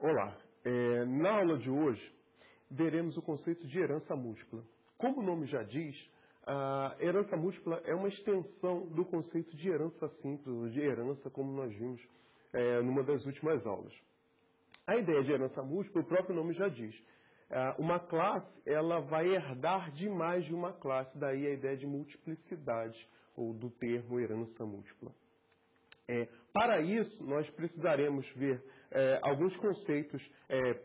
Olá, na aula de hoje veremos o conceito de herança múltipla. Como o nome já diz, a herança múltipla é uma extensão do conceito de herança simples, ou de herança como nós vimos numa das últimas aulas. A ideia de herança múltipla, o próprio nome já diz. Uma classe ela vai herdar de mais de uma classe, daí a ideia de multiplicidade, ou do termo herança múltipla. Para isso, nós precisaremos ver alguns conceitos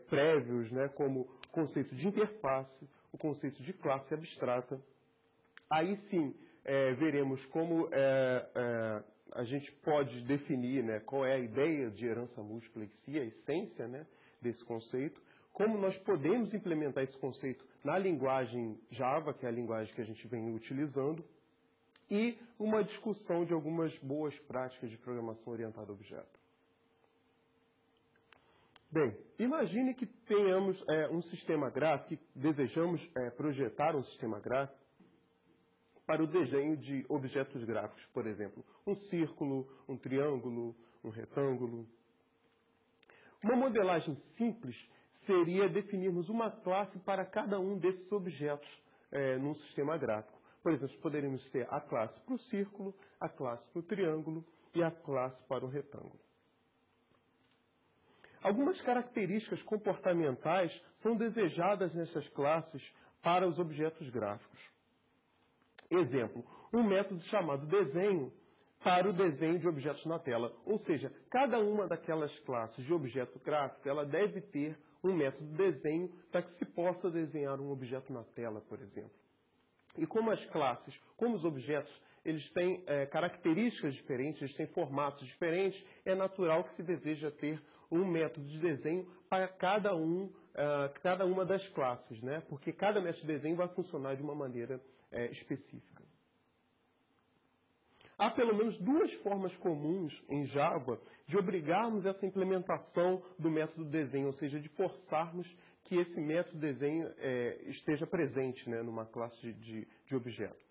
prévios, né, como o conceito de interface, o conceito de classe abstrata. Aí sim, veremos como a gente pode definir, né, qual é a ideia de herança múltipla em si, a essência, né, desse conceito, como nós podemos implementar esse conceito na linguagem Java, que é a linguagem que a gente vem utilizando, e uma discussão de algumas boas práticas de programação orientada a objeto. Bem, imagine que tenhamos um sistema gráfico, que desejamos projetar um sistema gráfico para o desenho de objetos gráficos, por exemplo, um círculo, um triângulo, um retângulo. Uma modelagem simples seria definirmos uma classe para cada um desses objetos num sistema gráfico. Por exemplo, poderíamos ter a classe para o círculo, a classe para o triângulo e a classe para o retângulo. Algumas características comportamentais são desejadas nessas classes para os objetos gráficos. Exemplo, um método chamado desenho para o desenho de objetos na tela. Ou seja, cada uma daquelas classes de objeto gráfico, ela deve ter um método desenho para que se possa desenhar um objeto na tela, por exemplo. E como as classes, como os objetos, eles têm características diferentes, eles têm formatos diferentes, é natural que se deseja ter um método de desenho para cada uma das classes, né? Porque cada método de desenho vai funcionar de uma maneira específica. Há pelo menos duas formas comuns em Java de obrigarmos essa implementação do método desenho, ou seja, de forçarmos que esse método desenho esteja presente, né, numa classe de objeto.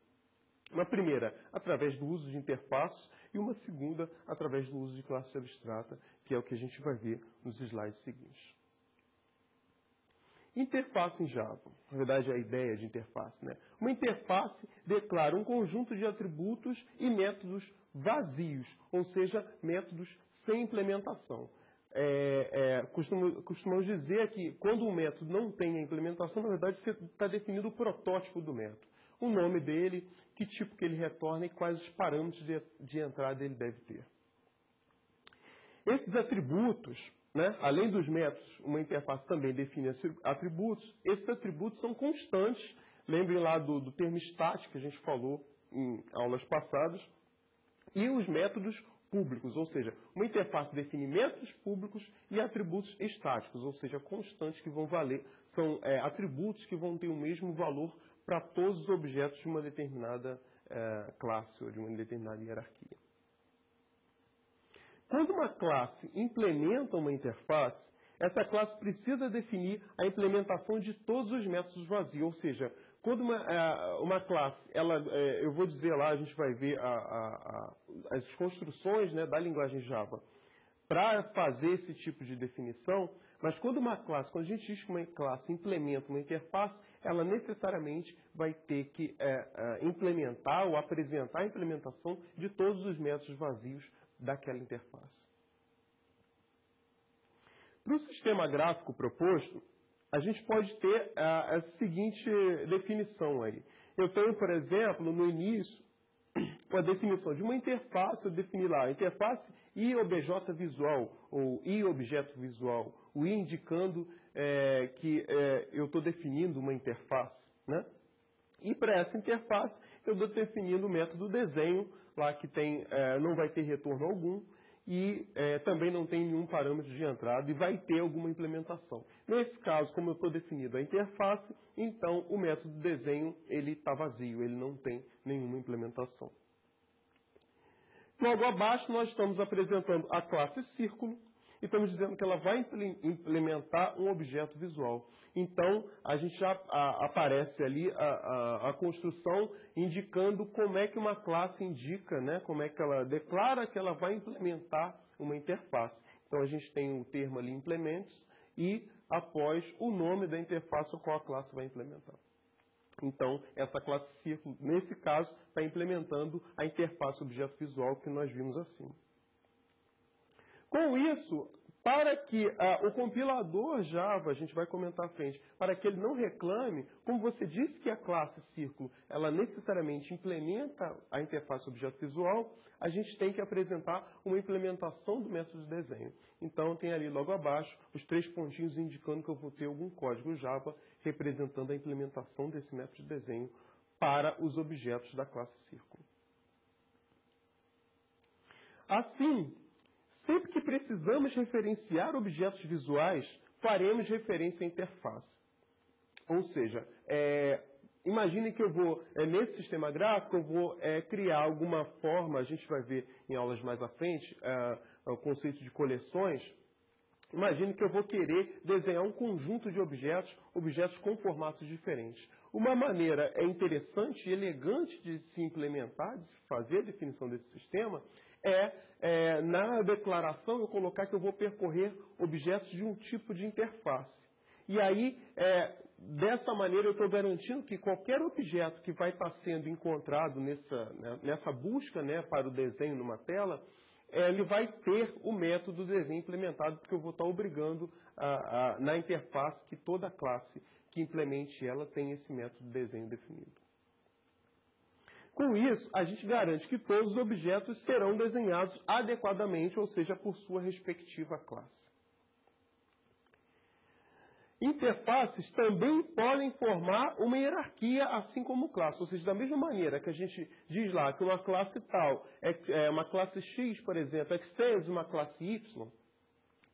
Uma primeira, através do uso de interfaces, e uma segunda, através do uso de classe abstrata, que é o que a gente vai ver nos slides seguintes. Interface em Java. Na verdade, é a ideia de interface, né? Uma interface declara um conjunto de atributos e métodos vazios, ou seja, métodos sem implementação. Costumamos dizer que quando um método não tem a implementação, na verdade, você está definindo o protótipo do método. O nome dele, que tipo que ele retorna e quais os parâmetros de entrada ele deve ter. Esses atributos, né, além dos métodos, uma interface também define atributos. Esses atributos são constantes. Lembrem lá do termo estático que a gente falou em aulas passadas. E os métodos públicos, ou seja, uma interface define métodos públicos e atributos estáticos, ou seja, constantes que vão valer. São atributos que vão ter o mesmo valor para todos os objetos de uma determinada classe ou de uma determinada hierarquia. Quando uma classe implementa uma interface, essa classe precisa definir a implementação de todos os métodos vazios. Ou seja, quando uma classe, eu vou dizer lá, a gente vai ver as construções, né, da linguagem Java para fazer esse tipo de definição, mas quando a gente diz que uma classe implementa uma interface, ela necessariamente vai ter que implementar ou apresentar a implementação de todos os métodos vazios daquela interface. Para o sistema gráfico proposto, a gente pode ter a seguinte definição aí. Eu tenho, por exemplo, no início, a definição de uma interface, eu defini lá, interface IOBJ visual, ou IObjeto visual, o I indicando que eu estou definindo uma interface, né? E para essa interface, eu estou definindo o método desenho, lá que não vai ter retorno algum, e também não tem nenhum parâmetro de entrada e vai ter alguma implementação. Nesse caso, como eu estou definindo a interface, então o método desenho ele está vazio, ele não tem nenhuma implementação. Logo abaixo, nós estamos apresentando a classe círculo e estamos dizendo que ela vai implementar um objeto visual. Então, a gente já aparece ali a construção indicando como é que uma classe indica, né, como é que ela declara que ela vai implementar uma interface. Então, a gente tem o termo ali implementos e após o nome da interface ao qual a classe vai implementar. Então, essa classe círculo, nesse caso, está implementando a interface objeto visual que nós vimos acima. Com isso, para que o compilador Java, a gente vai comentar à frente, para que ele não reclame, como você disse que a classe círculo, ela necessariamente implementa a interface objeto visual, a gente tem que apresentar uma implementação do método de desenho. Então, tem ali logo abaixo os 3 pontinhos indicando que eu vou ter algum código Java representando a implementação desse método de desenho para os objetos da classe círculo. Assim, sempre que precisamos referenciar objetos visuais, faremos referência à interface. Ou seja, imagine que eu vou, nesse sistema gráfico, eu vou criar alguma forma, a gente vai ver em aulas mais à frente, o conceito de coleções. Imagine que eu vou querer desenhar um conjunto de objetos com formatos diferentes. Uma maneira interessante e elegante de se implementar, de se fazer a definição desse sistema, na declaração eu colocar que eu vou percorrer objetos de um tipo de interface. E aí, dessa maneira, eu estou garantindo que qualquer objeto que vai estar sendo encontrado nessa busca, né, para o desenho numa tela, ele vai ter o método desenho implementado, porque eu vou estar obrigando na interface que toda classe que implemente ela tem esse método de desenho definido. Com isso, a gente garante que todos os objetos serão desenhados adequadamente, ou seja, por sua respectiva classe. Interfaces também podem formar uma hierarquia, assim como classe. Ou seja, da mesma maneira que a gente diz lá que uma classe tal, uma classe X, por exemplo, extends uma classe Y, ou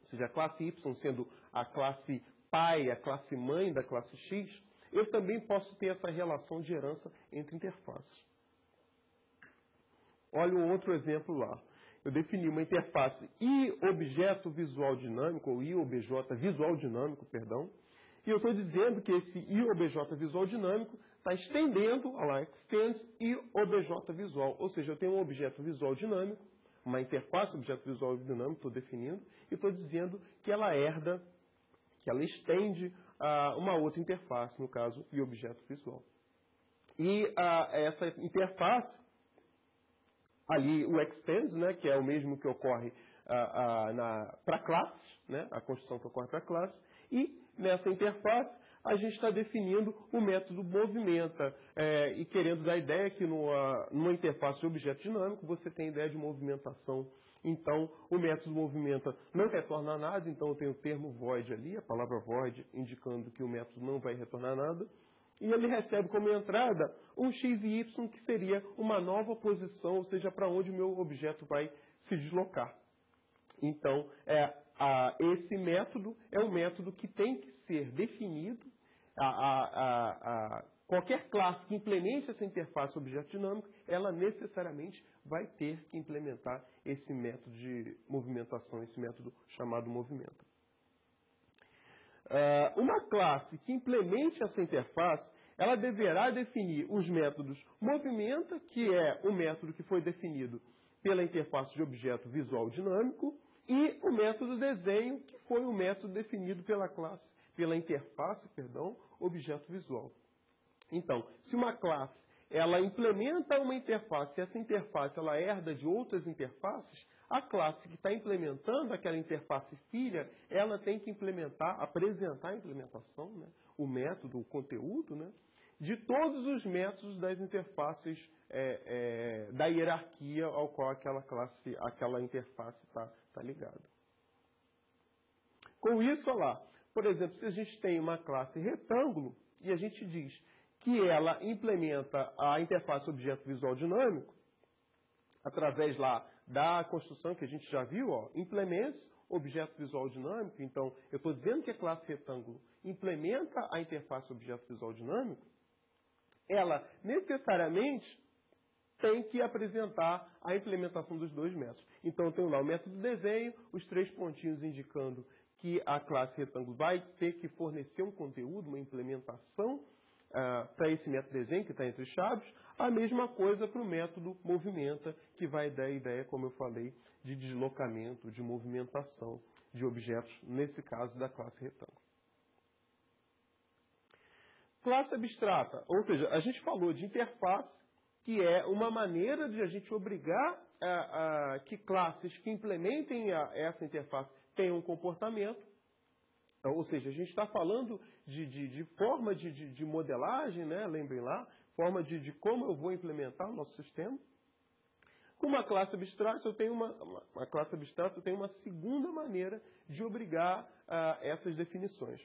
seja, a classe Y sendo a classe pai, a classe mãe da classe X, eu também posso ter essa relação de herança entre interfaces. Olha um outro exemplo lá. Eu defini uma interface iObjeto visual dinâmico, ou iOBJ visual dinâmico, perdão, e eu estou dizendo que esse iOBJ visual dinâmico está estendendo, olha lá, extends iOBJ visual, ou seja, eu tenho um objeto visual dinâmico, uma interface objeto visual dinâmico, estou definindo, e estou dizendo que ela herda, que ela estende uma outra interface, no caso, iObjeto visual. E essa interface, ali o extends, né, que é o mesmo que ocorre para classes, né, a construção que ocorre para classe, e nessa interface a gente está definindo o método movimenta, e querendo dar a ideia que numa interface de objeto dinâmico você tem a ideia de movimentação. Então, o método movimenta não retorna nada, então eu tenho o termo void ali, a palavra void, indicando que o método não vai retornar nada. E ele recebe como entrada um x e y, que seria uma nova posição, ou seja, para onde o meu objeto vai se deslocar. Então, esse método é um método que tem que ser definido. Qualquer classe que implemente essa interface objeto dinâmico, ela necessariamente vai ter que implementar esse método de movimentação, esse método chamado movimenta. Uma classe que implemente essa interface, ela deverá definir os métodos movimenta, que é o método que foi definido pela interface de objeto visual dinâmico, e o método desenho, que foi o método definido pela interface, objeto visual. Então, se uma classe ela implementa uma interface, e essa interface ela herda de outras interfaces, a classe que está implementando aquela interface filha, ela tem que apresentar a implementação, né, o método, o conteúdo, né, de todos os métodos das interfaces da hierarquia ao qual aquela interface está ligada. Com isso, olha lá, por exemplo, se a gente tem uma classe retângulo e a gente diz que ela implementa a interface objeto visual dinâmico, através lá da construção que a gente já viu, implements objeto visual dinâmico, então eu estou dizendo que a classe retângulo implementa a interface objeto visual dinâmico, ela necessariamente tem que apresentar a implementação dos dois métodos. Então eu tenho lá o método desenho, os 3 pontinhos indicando que a classe retângulo vai ter que fornecer um conteúdo, uma implementação para esse método desenho, que está entre chaves, a mesma coisa para o método movimenta, que vai dar a ideia, como eu falei, de deslocamento, de movimentação de objetos, nesse caso da classe retângulo. Classe abstrata, ou seja, a gente falou de interface, que é uma maneira de a gente obrigar que classes que implementem essa interface tenham um comportamento. Ou seja, a gente está falando de forma de modelagem, né? Lembrem lá, forma de como eu vou implementar o nosso sistema. Com uma classe abstrata, eu tenho uma segunda maneira de obrigar essas definições.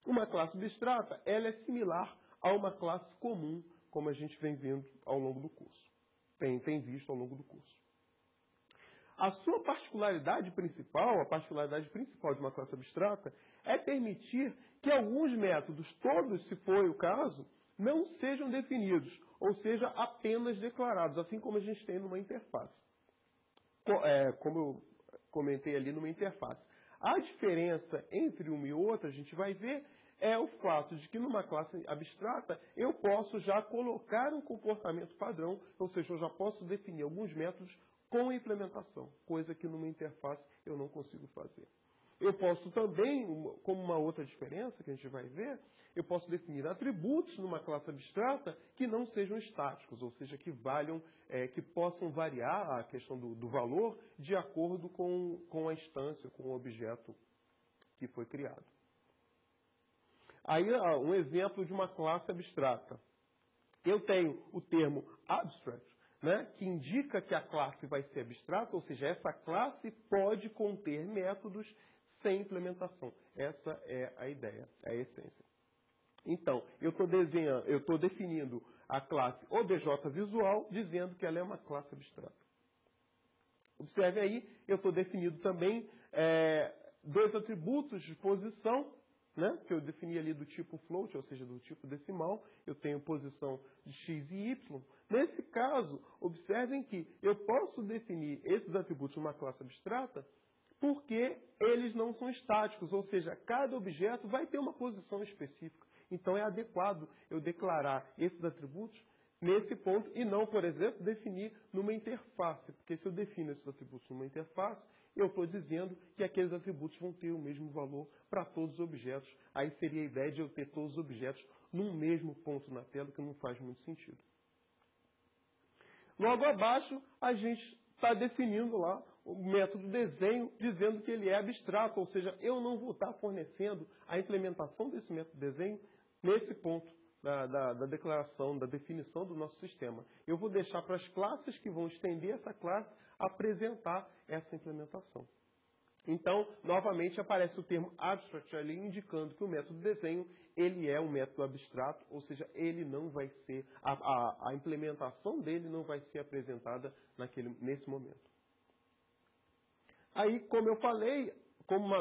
Uma classe abstrata, ela é similar a uma classe comum, como a gente vem vendo ao longo do curso. Tem visto ao longo do curso. A sua particularidade principal, a particularidade principal de uma classe abstrata, é permitir que alguns métodos, todos se for o caso, não sejam definidos, ou seja, apenas declarados, assim como a gente tem numa interface. Como eu comentei ali numa interface. A diferença entre uma e outra, a gente vai ver, é o fato de que numa classe abstrata eu posso já colocar um comportamento padrão, ou seja, eu já posso definir alguns métodos com implementação, coisa que numa interface eu não consigo fazer. Eu posso também, como uma outra diferença que a gente vai ver, eu posso definir atributos numa classe abstrata que não sejam estáticos, ou seja, que valham, que possam variar a questão do valor de acordo com a instância, com o objeto que foi criado. Aí, um exemplo de uma classe abstrata. Eu tenho o termo abstract, né, que indica que a classe vai ser abstrata, ou seja, essa classe pode conter métodos sem implementação. Essa é a ideia, é a essência. Então, eu estou definindo a classe OBJVisual, dizendo que ela é uma classe abstrata. Observe aí, eu estou definindo também dois atributos de posição, né, que eu defini ali do tipo float, ou seja, do tipo decimal. Eu tenho posição de x e y. Nesse caso, observem que eu posso definir esses atributos numa classe abstrata porque eles não são estáticos, ou seja, cada objeto vai ter uma posição específica. Então é adequado eu declarar esses atributos nesse ponto e não, por exemplo, definir numa interface. Porque se eu defino esses atributos numa interface, eu estou dizendo que aqueles atributos vão ter o mesmo valor para todos os objetos. Aí seria a ideia de eu ter todos os objetos num mesmo ponto na tela, que não faz muito sentido. Logo abaixo, a gente está definindo lá o método desenho, dizendo que ele é abstrato, ou seja, eu não vou estar fornecendo a implementação desse método desenho nesse ponto da declaração, da definição do nosso sistema. Eu vou deixar para as classes que vão estender essa classe apresentar essa implementação. Então, novamente, aparece o termo abstract ali, indicando que o método desenho ele é um método abstrato, ou seja, ele não vai ser, a implementação dele não vai ser apresentada nesse momento. Aí, como eu falei, como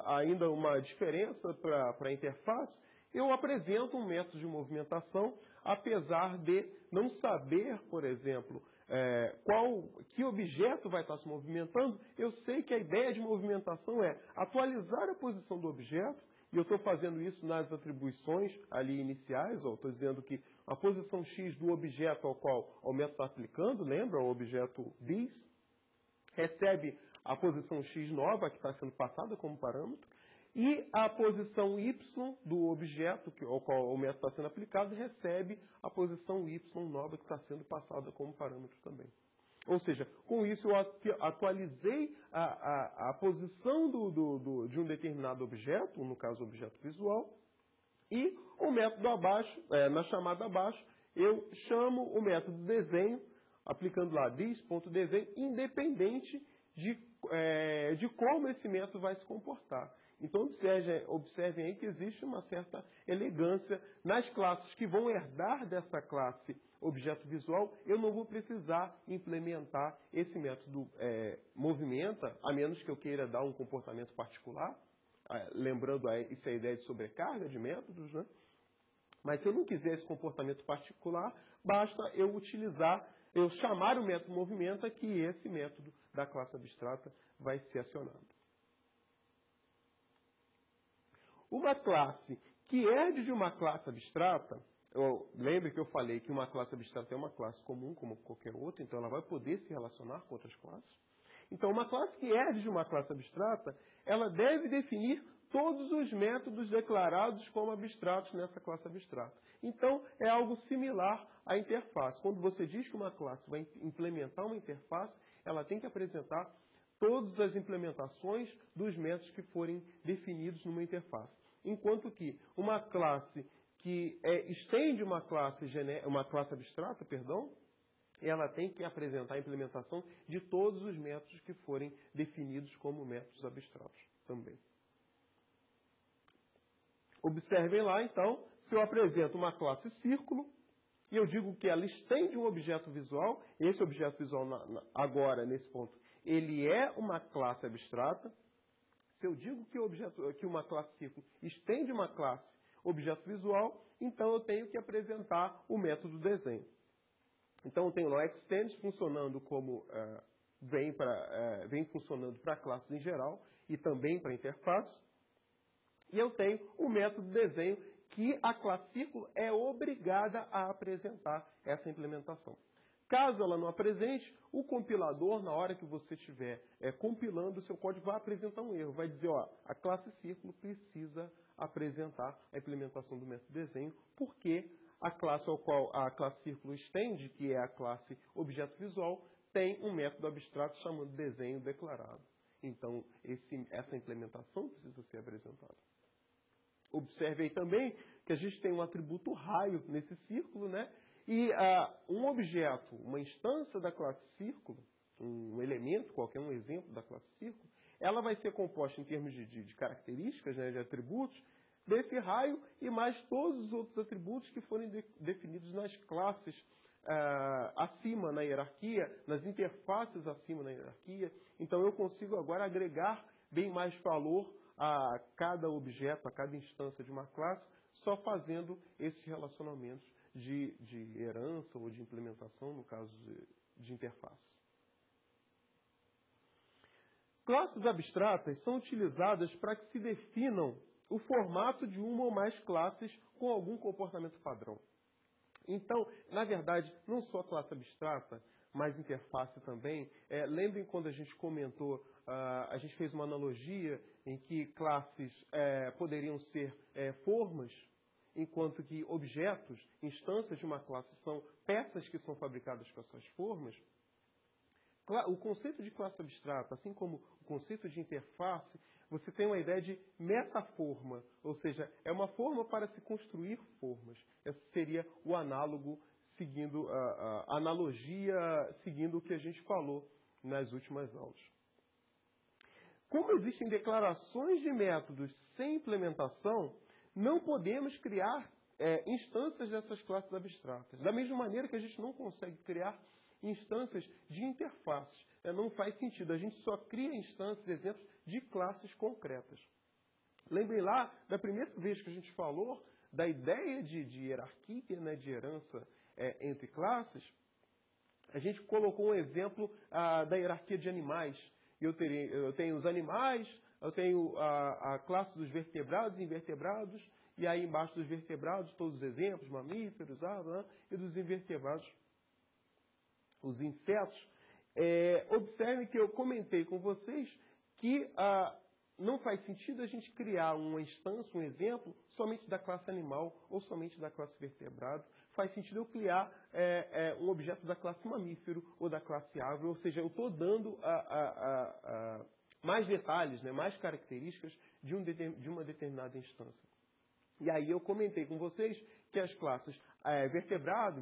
ainda uma diferença para a interface, eu apresento um método de movimentação, apesar de não saber, por exemplo, que objeto vai estar se movimentando. Eu sei que a ideia de movimentação é atualizar a posição do objeto, e eu estou fazendo isso nas atribuições ali iniciais, estou dizendo que a posição X do objeto ao qual o método está aplicando, lembra, o objeto this, recebe a posição X nova que está sendo passada como parâmetro, e a posição Y do objeto ao qual o método está sendo aplicado recebe a posição Y nova que está sendo passada como parâmetro também. Ou seja, com isso eu atualizei a posição de um determinado objeto, no caso o objeto visual, e o método abaixo, na chamada abaixo, eu chamo o método desenho, aplicando lá this.desenho, independente de como esse método vai se comportar. Então, observem aí que existe uma certa elegância nas classes que vão herdar dessa classe objeto visual. Eu não vou precisar implementar esse método movimenta, a menos que eu queira dar um comportamento particular. Lembrando, isso é a ideia de sobrecarga de métodos, né? Mas se eu não quiser esse comportamento particular, basta eu chamar o método movimenta, que esse método da classe abstrata vai ser acionado. Uma classe que herde de uma classe abstrata, lembre que eu falei que uma classe abstrata é uma classe comum, como qualquer outra, então ela vai poder se relacionar com outras classes. Então, uma classe que herde de uma classe abstrata, ela deve definir todos os métodos declarados como abstratos nessa classe abstrata. Então, é algo similar à interface. Quando você diz que uma classe vai implementar uma interface, ela tem que apresentar todas as implementações dos métodos que forem definidos numa interface. Enquanto que uma classe que estende uma classe abstrata, ela tem que apresentar a implementação de todos os métodos que forem definidos como métodos abstratos também. Observem lá, então, se eu apresento uma classe círculo e eu digo que ela estende um objeto visual, esse objeto visual agora, nesse ponto, ele é uma classe abstrata. Se eu digo que uma classe círculo estende uma classe objeto visual, então eu tenho que apresentar o método desenho. Então eu tenho lá o extend funcionando como vem funcionando para classes em geral e também para interface. E eu tenho o método desenho que a classe círculo é obrigada a apresentar essa implementação. Caso ela não apresente, o compilador, na hora que você estiver compilando o seu código, vai apresentar um erro. Vai dizer, ó, a classe círculo precisa apresentar a implementação do método desenho, porque a classe ao qual a classe círculo estende, que é a classe objeto visual, tem um método abstrato chamado desenho declarado. Então, essa implementação precisa ser apresentada. Observe aí também que a gente tem um atributo raio nesse círculo, né? E um objeto, uma instância da classe círculo, um elemento, qualquer um exemplo da classe círculo, ela vai ser composta em termos de características, né, de atributos, desse raio e mais todos os outros atributos que forem definidos nas classes acima na hierarquia, nas interfaces acima na hierarquia. Então eu consigo agora agregar bem mais valor a cada objeto, a cada instância de uma classe, só fazendo esses relacionamentos de herança ou de implementação, no caso de interface. Classes abstratas são utilizadas para que se definam o formato de uma ou mais classes com algum comportamento padrão. Então, na verdade, não só a classe abstrata, mas interface também. Lembrem quando a gente comentou, a gente fez uma analogia em que classes poderiam ser formas, enquanto que objetos, instâncias de uma classe, são peças que são fabricadas com essas formas. O conceito de classe abstrata, assim como o conceito de interface, você tem uma ideia de metaforma, ou seja, é uma forma para se construir formas. Esse seria o análogo, seguindo a analogia, seguindo o que a gente falou nas últimas aulas. Como existem declarações de métodos sem implementação, não podemos criar instâncias dessas classes abstratas. Da mesma maneira que a gente não consegue criar instâncias de interfaces. Não faz sentido. A gente só cria instâncias, exemplos, de classes concretas. Lembrem lá da primeira vez que a gente falou da ideia de hierarquia, né, de herança entre classes. A gente colocou um exemplo da hierarquia de animais. Eu tenho os animais, eu tenho a classe dos vertebrados e invertebrados, e aí embaixo dos vertebrados todos os exemplos, mamíferos, e dos invertebrados, os insetos. Observem que eu comentei com vocês que não faz sentido a gente criar uma instância, um exemplo, somente da classe animal ou somente da classe vertebrado. Faz sentido eu criar um objeto da classe mamífero ou da classe árvore, ou seja, eu estou dando mais detalhes, né, mais características de uma determinada instância. E aí eu comentei com vocês que as classes vertebrado,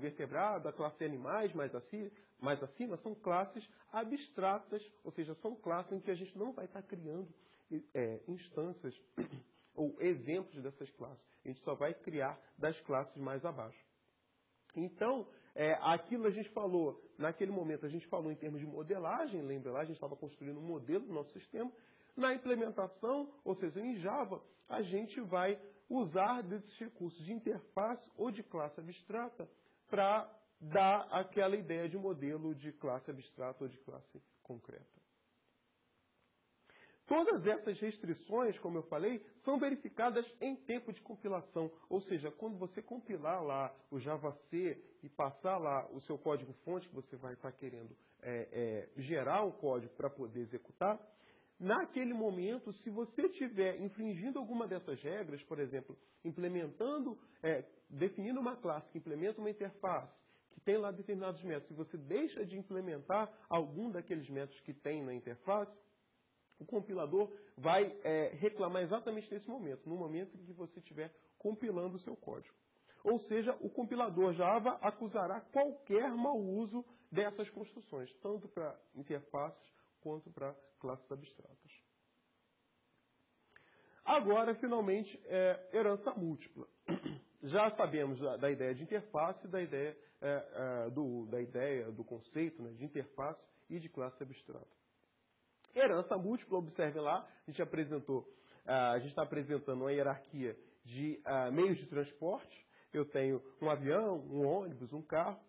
a classe animais mais acima, são classes abstratas, ou seja, são classes em que a gente não vai estar criando instâncias ou exemplos dessas classes. A gente só vai criar das classes mais abaixo. Então, aquilo a gente falou, naquele momento a gente falou em termos de modelagem, lembra lá, a gente estava construindo um modelo do nosso sistema. Na implementação, ou seja, em Java, a gente vai usar desses recursos de interface ou de classe abstrata para dar aquela ideia de modelo de classe abstrata ou de classe concreta. Todas essas restrições, como eu falei, são verificadas em tempo de compilação. Ou seja, quando você compilar lá o JavaC e passar lá o seu código-fonte que você vai estar querendo gerar o código para poder executar, naquele momento, se você estiver infringindo alguma dessas regras, por exemplo, definindo uma classe que implementa uma interface, que tem lá determinados métodos, se você deixa de implementar algum daqueles métodos que tem na interface, o compilador vai reclamar exatamente nesse momento, no momento em que você estiver compilando o seu código. Ou seja, o compilador Java acusará qualquer mau uso dessas construções, tanto para interfaces quanto para classes abstratas. Agora, finalmente, herança múltipla. Já sabemos da ideia de interface, da ideia do conceito, né, de interface e de classe abstrata. Herança múltipla, observe lá, a gente está apresentando uma hierarquia de meios de transporte. Eu tenho um avião, um ônibus, um carro,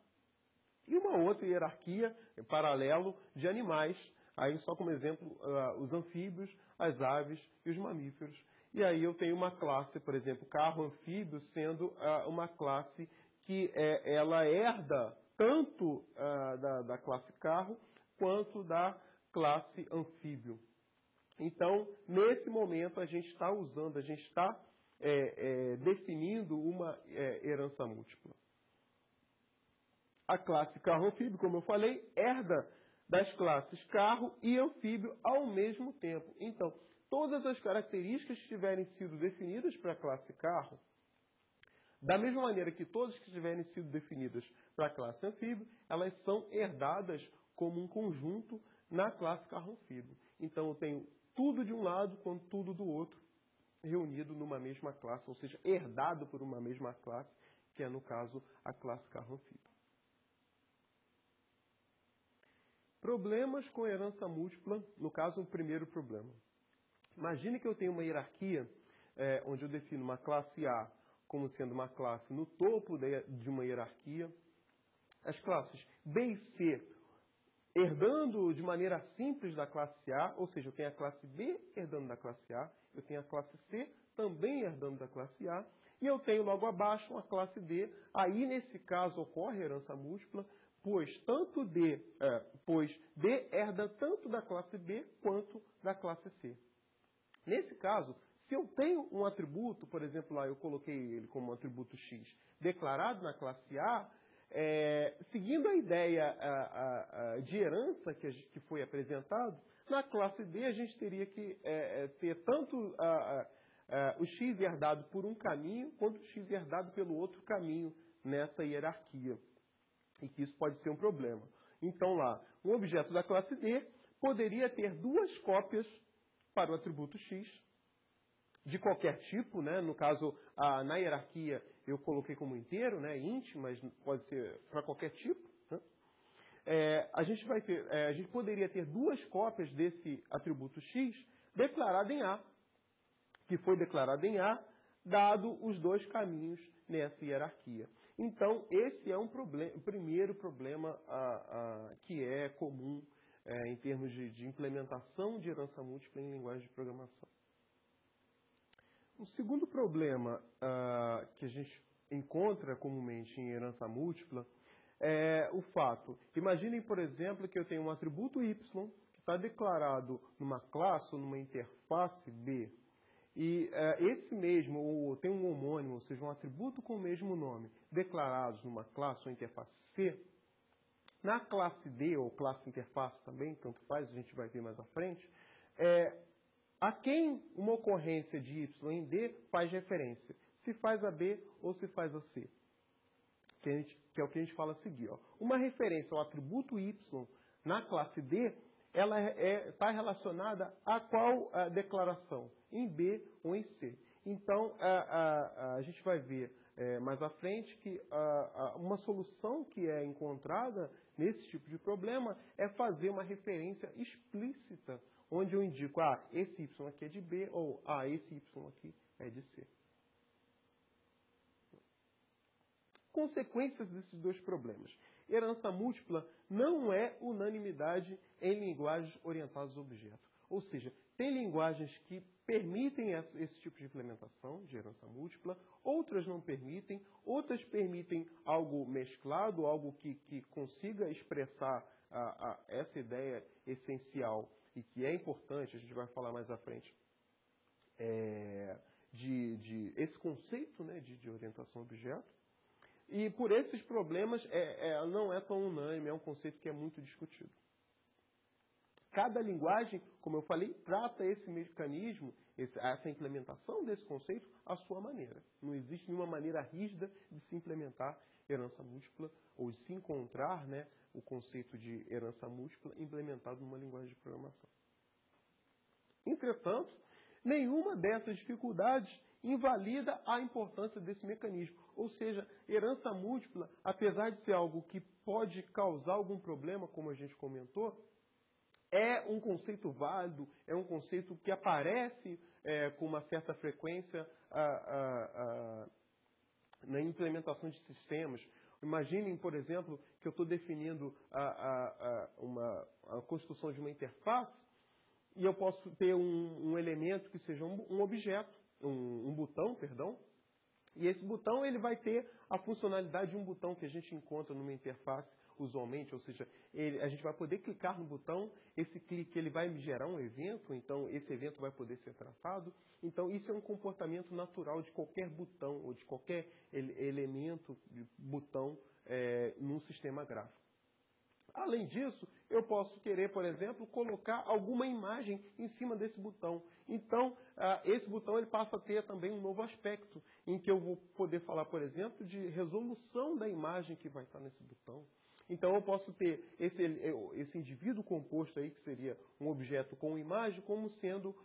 e uma outra hierarquia paralelo de animais. Aí, só como exemplo, os anfíbios, as aves e os mamíferos. E aí eu tenho uma classe, por exemplo, carro anfíbio, sendo uma classe que ela herda tanto da classe carro quanto da classe anfíbio. Então, nesse momento, a gente está definindo uma herança múltipla. A classe carro-anfíbio, como eu falei, herda das classes carro e anfíbio ao mesmo tempo. Então, todas as características que tiverem sido definidas para a classe carro, da mesma maneira que todas que tiverem sido definidas para a classe anfíbio, elas são herdadas como um conjunto na classe carro-anfíbio. Então, eu tenho tudo de um lado com tudo do outro, reunido numa mesma classe, ou seja, herdado por uma mesma classe, que é, no caso, a classe carro-anfíbio. Problemas com herança múltipla, no caso, o primeiro problema. Imagine que eu tenho uma hierarquia onde eu defino uma classe A como sendo uma classe no topo de uma hierarquia, as classes B e C herdando de maneira simples da classe A, ou seja, eu tenho a classe B herdando da classe A, eu tenho a classe C também herdando da classe A, e eu tenho logo abaixo uma classe D. Aí, nesse caso, ocorre herança múltipla, pois D herda tanto da classe B quanto da classe C. Nesse caso, se eu tenho um atributo, por exemplo, lá eu coloquei ele como um atributo X, declarado na classe A, seguindo a ideia de herança que foi apresentado, na classe D a gente teria que ter tanto o X herdado por um caminho, quanto o X herdado pelo outro caminho nessa hierarquia. E que isso pode ser um problema. Então lá, um objeto da classe D poderia ter duas cópias para o atributo X, de qualquer tipo, né? No caso, na hierarquia eu coloquei como inteiro, né? Int, mas pode ser para qualquer tipo. Né? A gente poderia ter duas cópias desse atributo X declarado em A, que foi declarado em A, dado os dois caminhos nessa hierarquia. Então, esse é o primeiro problema que é comum em termos de implementação de herança múltipla em linguagem de programação. O segundo problema que a gente encontra comumente em herança múltipla é o fato. Imaginem, por exemplo, que eu tenho um atributo Y que está declarado numa classe ou numa interface B. E esse mesmo, ou tem um homônimo, ou seja, um atributo com o mesmo nome, declarados numa classe ou interface C, na classe D, ou classe interface também, tanto faz, a gente vai ver mais à frente, a quem uma ocorrência de Y em D faz referência, se faz a B ou se faz a C. Que é o que a gente fala a seguir. Ó. Uma referência ao atributo Y na classe D, ela está relacionada a qual declaração? Em B ou em C. Então, a gente vai ver mais à frente que uma solução que é encontrada nesse tipo de problema é fazer uma referência explícita, onde eu indico, esse Y aqui é de B, ou esse Y aqui é de C. Consequências desses dois problemas. Herança múltipla não é unanimidade em linguagens orientadas a objeto. Ou seja, Tem linguagens que permitem esse tipo de implementação de herança múltipla, outras não permitem, outras permitem algo mesclado, algo que consiga expressar essa ideia essencial e que é importante, a gente vai falar mais à frente, de esse conceito, né, de orientação a objeto. E por esses problemas não é tão unânime, é um conceito que é muito discutido. Cada linguagem, como eu falei, trata esse mecanismo, essa implementação desse conceito à sua maneira. Não existe nenhuma maneira rígida de se implementar herança múltipla ou de se encontrar, né, o conceito de herança múltipla implementado numa linguagem de programação. Entretanto, nenhuma dessas dificuldades invalida a importância desse mecanismo. Ou seja, herança múltipla, apesar de ser algo que pode causar algum problema, como a gente comentou, é um conceito válido, é um conceito que aparece com uma certa frequência na implementação de sistemas. Imaginem, por exemplo, que eu estou definindo a construção de uma interface e eu posso ter um elemento que seja um objeto, um botão, perdão, e esse botão ele vai ter a funcionalidade de um botão que a gente encontra numa interface usualmente, ou seja, a gente vai poder clicar no botão, esse clique ele vai me gerar um evento, então esse evento vai poder ser tratado. Então isso é um comportamento natural de qualquer botão ou de qualquer elemento de botão num sistema gráfico. Além disso, eu posso querer, por exemplo, colocar alguma imagem em cima desse botão. Então, esse botão ele passa a ter também um novo aspecto, em que eu vou poder falar, por exemplo, de resolução da imagem que vai estar nesse botão. Então, eu posso ter esse indivíduo composto aí, que seria um objeto com imagem, como sendo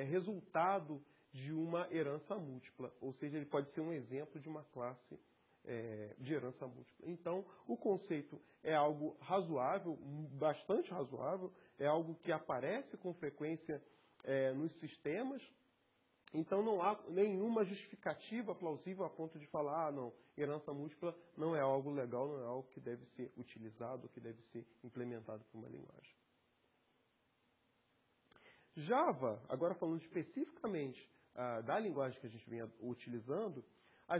resultado de uma herança múltipla. Ou seja, ele pode ser um exemplo de uma classe de herança múltipla. Então, o conceito é algo razoável, bastante razoável, é algo que aparece com frequência nos sistemas. Então, não há nenhuma justificativa plausível a ponto de falar, não, herança múltipla não é algo legal, não é algo que deve ser utilizado, que deve ser implementado por uma linguagem. Java, agora falando especificamente da linguagem que a gente vem utilizando, a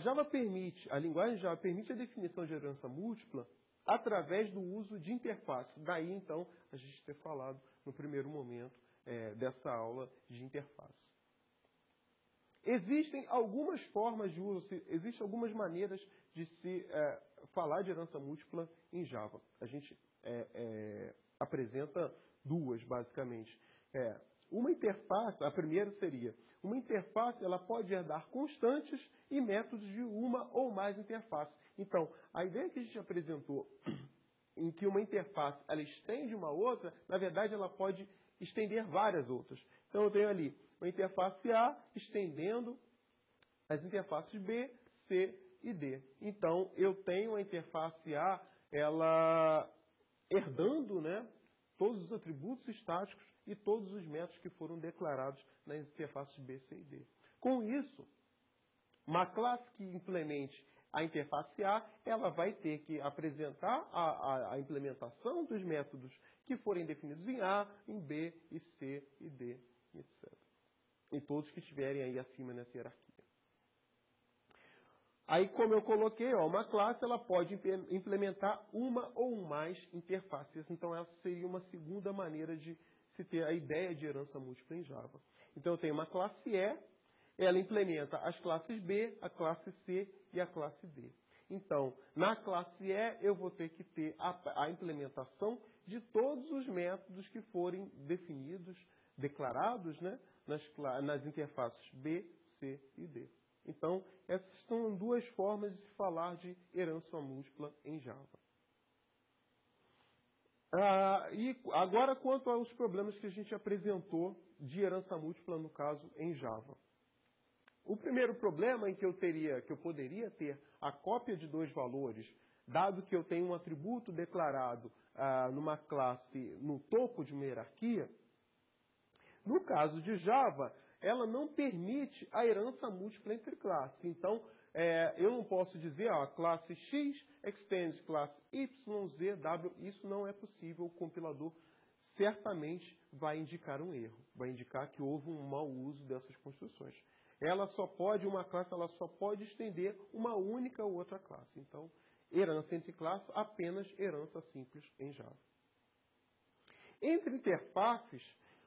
linguagem Java permite a definição de herança múltipla através do uso de interface. Daí, então, a gente ter falado no primeiro momento dessa aula de interface. Existem algumas formas de uso, existem algumas maneiras de se falar de herança múltipla em Java. A gente apresenta duas, basicamente. Uma interface, a primeira seria, uma interface ela pode herdar constantes e métodos de uma ou mais interfaces. Então, a ideia que a gente apresentou, em que uma interface ela estende uma outra, na verdade ela pode estender várias outras. Então eu tenho ali uma interface A estendendo as interfaces B, C e D. Então eu tenho a interface A, ela herdando, né, todos os atributos estáticos e todos os métodos que foram declarados nas interfaces B, C e D. Com isso, uma classe que implemente a interface A, ela vai ter que apresentar a implementação dos métodos que forem definidos em A, em B, e C, e D, etc. E todos que estiverem aí acima nessa hierarquia. Aí, como eu coloquei, uma classe ela pode implementar uma ou mais interfaces. Então, essa seria uma segunda maneira de se ter a ideia de herança múltipla em Java. Então, eu tenho uma classe E, ela implementa as classes B, a classe C e a classe D. Então, na classe E, eu vou ter que ter a implementação de todos os métodos que forem definidos, declarados, né, nas interfaces B, C e D. Então, essas são duas formas de se falar de herança múltipla em Java. E agora, quanto aos problemas que a gente apresentou de herança múltipla, no caso, em Java. O primeiro problema em que eu poderia ter a cópia de dois valores, dado que eu tenho um atributo declarado numa classe no topo de uma hierarquia, no caso de Java, ela não permite a herança múltipla entre classes. Então, eu não posso dizer, a classe X extende classe Y, Z, W, isso não é possível. O compilador certamente vai indicar um erro, vai indicar que houve um mau uso dessas construções. Uma classe ela só pode estender uma única ou outra classe. Então, herança entre classes, apenas herança simples em Java. Entre interfaces,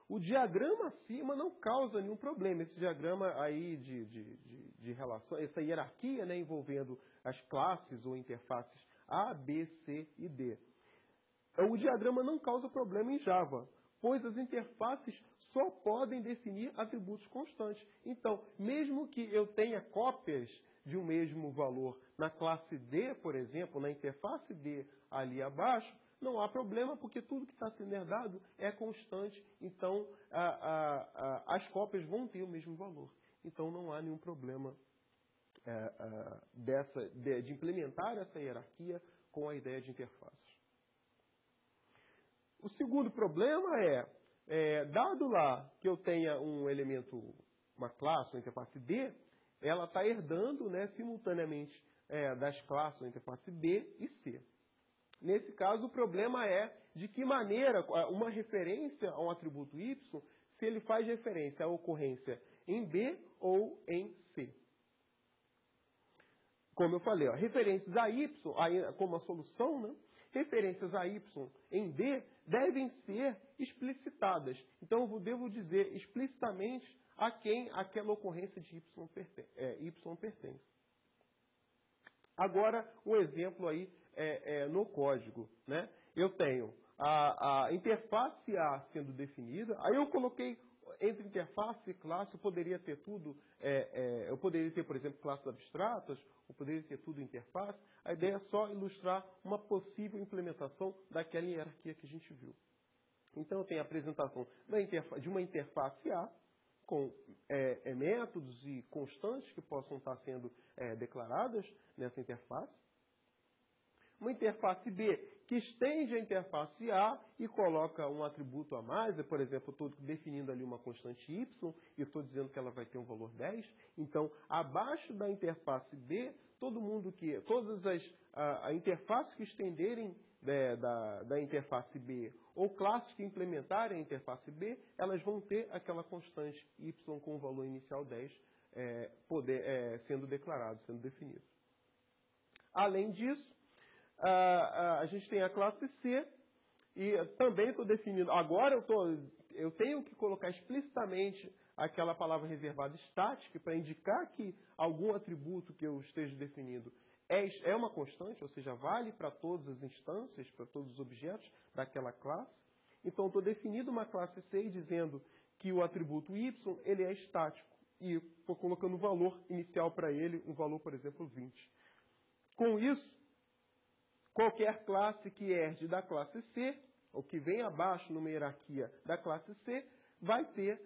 o diagrama acima não causa nenhum problema. Esse diagrama aí de relação, essa hierarquia, né, envolvendo as classes ou interfaces A, B, C e D. O diagrama não causa problema em Java, pois as interfaces só podem definir atributos constantes. Então, mesmo que eu tenha cópias de um mesmo valor na classe D, por exemplo, na interface D ali abaixo, não há problema, porque tudo que está sendo herdado é constante. Então, as cópias vão ter o mesmo valor. Então, não há nenhum problema de implementar essa hierarquia com a ideia de interfaces. O segundo problema dado lá que eu tenha um elemento, uma classe, uma interface D, ela está herdando, né, simultaneamente das classes, a interface B e C. Nesse caso, o problema é de que maneira uma referência a um atributo Y, se ele faz referência à ocorrência em B ou em C. Como eu falei, referências a Y, como a solução, né? Referências a Y em D devem ser explicitadas. Então, eu devo dizer explicitamente a quem aquela ocorrência de Y pertence. Agora, um exemplo aí no código, né? Eu tenho a interface A sendo definida, aí eu coloquei entre interface e classe, eu poderia ter tudo, eu poderia ter, por exemplo, classes abstratas, eu poderia ter tudo interface. A ideia é só ilustrar uma possível implementação daquela hierarquia que a gente viu. Então, eu tenho a apresentação de uma interface A, com métodos e constantes que possam estar sendo declaradas nessa interface. Uma interface B que estende a interface A e coloca um atributo a mais. Por exemplo, eu estou definindo ali uma constante Y e estou dizendo que ela vai ter um valor 10. Então, abaixo da interface B, todas as interfaces que estenderem da interface B ou classes que implementarem a interface B, elas vão ter aquela constante Y com o valor inicial 10 sendo declarado, sendo definido. Além disso, a gente tem a classe C e também estou definindo. Agora eu tenho que colocar explicitamente aquela palavra reservada static para indicar que algum atributo que eu esteja definindo é uma constante, ou seja, vale para todas as instâncias, para todos os objetos daquela classe. Então, estou definindo uma classe C e dizendo que o atributo Y ele é estático. E estou colocando o valor inicial para ele, um valor, por exemplo, 20. Com isso, qualquer classe que herde da classe C, ou que vem abaixo numa hierarquia da classe C, vai ter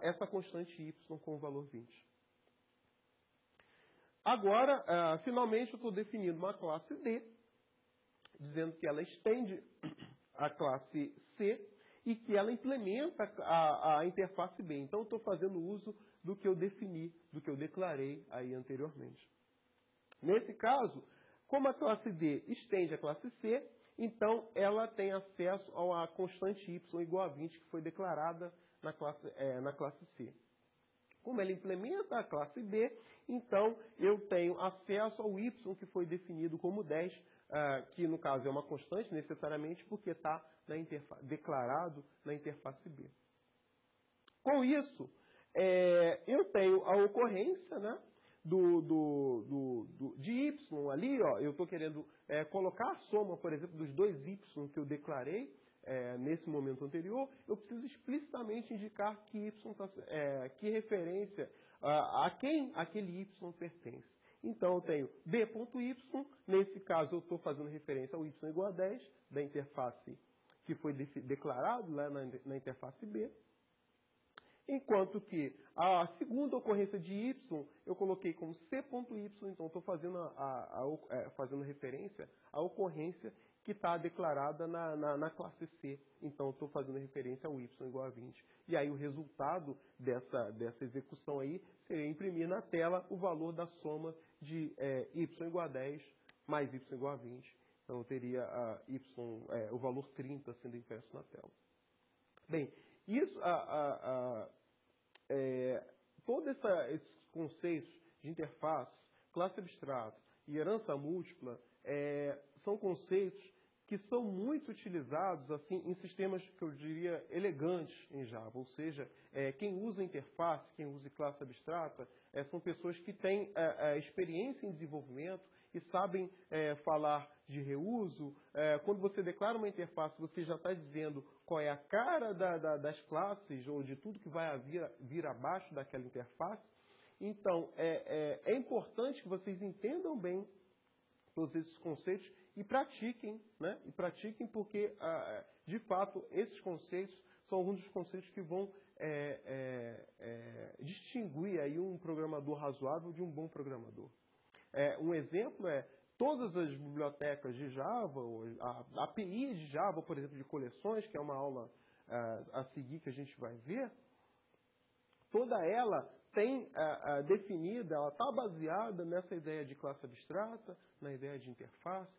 essa constante Y com o valor 20. Agora, finalmente, eu estou definindo uma classe D, dizendo que ela estende a classe C e que ela implementa a interface B. Então, eu estou fazendo uso do que eu defini, do que eu declarei aí anteriormente. Nesse caso, como a classe D estende a classe C, então ela tem acesso à constante Y igual a 20 que foi declarada na classe C. Como ela implementa a classe B, então eu tenho acesso ao Y que foi definido como 10, que no caso é uma constante necessariamente porque está declarado na interface B. Com isso, eu tenho a ocorrência, né, de Y ali, eu estou querendo colocar a soma, por exemplo, dos dois Y que eu declarei nesse momento anterior, eu preciso explicitamente indicar que Y que referência, a quem aquele Y pertence. Então, eu tenho B.Y, nesse caso eu estou fazendo referência ao Y igual a 10, da interface que foi declarado lá na interface B. Enquanto que a segunda ocorrência de Y eu coloquei como C.Y, então estou fazendo, fazendo referência à ocorrência que está declarada na classe C. Então estou fazendo referência ao Y igual a 20. E aí o resultado dessa execução aí seria imprimir na tela o valor da soma de Y igual a 10 mais Y igual a 20. Então eu teria o valor 30 sendo impresso na tela. Bem, isso, todos esses conceitos de interface, classe abstrata e herança múltipla são conceitos que são muito utilizados assim em sistemas que eu diria elegantes em Java, ou seja, quem usa interface, quem usa classe abstrata, são pessoas que têm experiência em desenvolvimento e sabem falar de reuso. Quando você declara uma interface, você já está dizendo qual é a cara das classes ou de tudo que vai vir abaixo daquela interface. Então, é importante que vocês entendam bem todos esses conceitos e pratiquem, né? E pratiquem porque, de fato, esses conceitos são alguns dos conceitos que vão distinguir aí um programador razoável de um bom programador. Um exemplo todas as bibliotecas de Java, a API de Java, por exemplo, de coleções, que é uma aula a seguir que a gente vai ver, toda ela tem definida, ela está baseada nessa ideia de classe abstrata, na ideia de interface,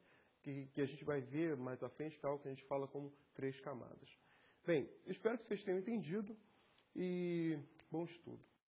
que a gente vai ver mais à frente, que é algo que a gente fala como 3 camadas. Bem, espero que vocês tenham entendido e bom estudo.